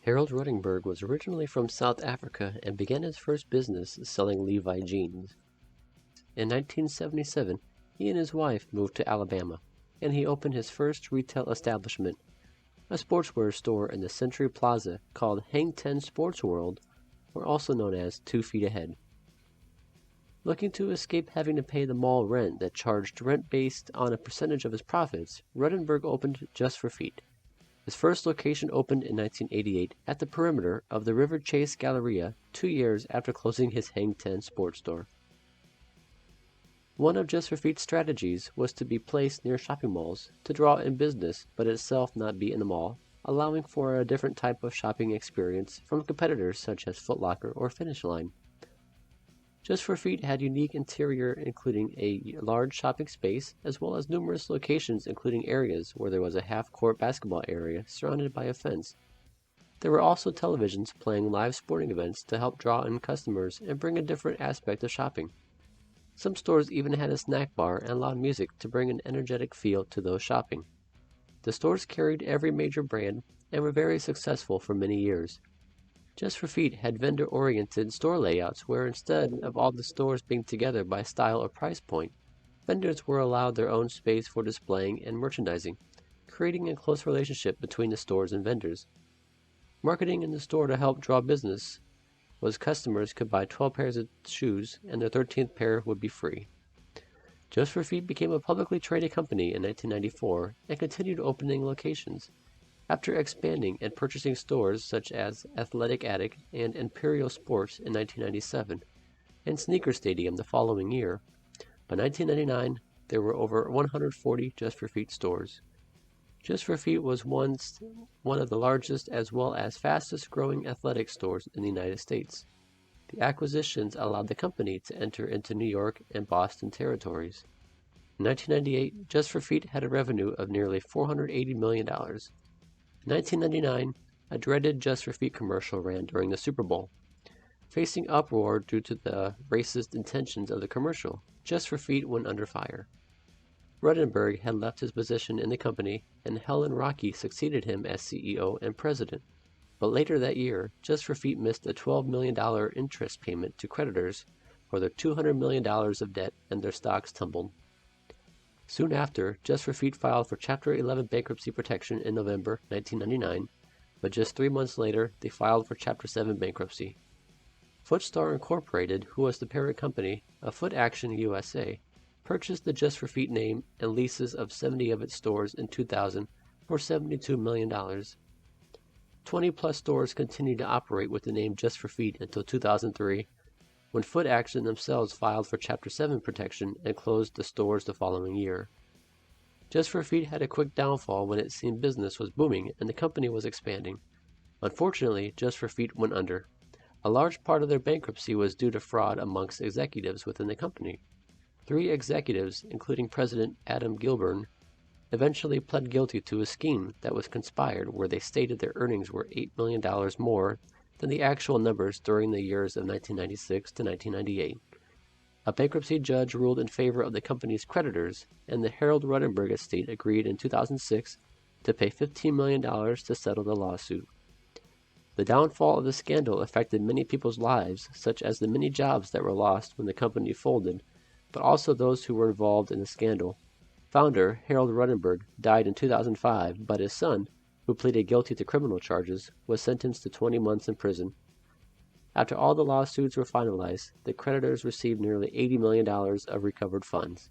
Harold Ruttenberg was originally from South Africa and began his first business selling Levi jeans. In 1977, he and his wife moved to Alabama, and he opened his first retail establishment, a sportswear store in the Century Plaza called Hang Ten Sports World, or also known as 2 Feet Ahead. Looking to escape having to pay the mall rent that charged rent based on a percentage of his profits, Ruttenberg opened Just for Feet. His first location opened in 1988 at the perimeter of the River Chase Galleria 2 years after closing his Hang Ten sports store. One of Just for Feet's strategies was to be placed near shopping malls to draw in business but itself not be in the mall, allowing for a different type of shopping experience from competitors such as Foot Locker or Finish Line. Just for Feet had unique interior including a large shopping space as well as numerous locations including areas where there was a half-court basketball area surrounded by a fence. There were also televisions playing live sporting events to help draw in customers and bring a different aspect of shopping. Some stores even had a snack bar and loud music to bring an energetic feel to those shopping. The stores carried every major brand and were very successful for many years. Just for Feet had vendor-oriented store layouts where instead of all the stores being together by style or price point, vendors were allowed their own space for displaying and merchandising, creating a close relationship between the stores and vendors. Marketing in the store to help draw business was customers could buy 12 pairs of shoes and their 13th pair would be free. Just for Feet became a publicly traded company in 1994 and continued opening locations. After expanding and purchasing stores such as Athletic Attic and Imperial Sports in 1997, and Sneaker Stadium the following year, by 1999 there were over 140 Just for Feet stores. Just for Feet was once one of the largest as well as fastest growing athletic stores in the United States. The acquisitions allowed the company to enter into New York and Boston territories. In 1998, Just for Feet had a revenue of nearly $480 million. In 1999, a dreaded Just for Feet commercial ran during the Super Bowl. Facing uproar due to the racist intentions of the commercial, Just for Feet went under fire. Ruttenberg had left his position in the company, and Helen Rocky succeeded him as CEO and president. But later that year, Just for Feet missed a $12 million interest payment to creditors for their $200 million of debt, and their stocks tumbled. Soon after, Just for Feet filed for Chapter 11 bankruptcy protection in November 1999, but just 3 months later, they filed for Chapter 7 bankruptcy. Footstar Incorporated, who was the parent company of Footaction USA, purchased the Just for Feet name and leases of 70 of its stores in 2000 for $72 million. 20-plus stores continued to operate with the name Just for Feet until 2003, when Footaction themselves filed for Chapter 7 protection and closed the stores the following year. Just for Feet had a quick downfall when it seemed business was booming and the company was expanding. Unfortunately, Just for Feet went under. A large part of their bankruptcy was due to fraud amongst executives within the company. 3 executives, including President Adam Gilburn, eventually pled guilty to a scheme that was conspired where they stated their earnings were $8 million more than the actual numbers during the years of 1996 to 1998. A bankruptcy judge ruled in favor of the company's creditors, and the Harold Ruttenberg estate agreed in 2006 to pay $15 million to settle the lawsuit. The downfall of the scandal affected many people's lives, such as the many jobs that were lost when the company folded, but also those who were involved in the scandal. Founder Harold Ruttenberg died in 2005, but his son, who pleaded guilty to criminal charges, was sentenced to 20 months in prison. After all the lawsuits were finalized, the creditors received nearly $80 million of recovered funds.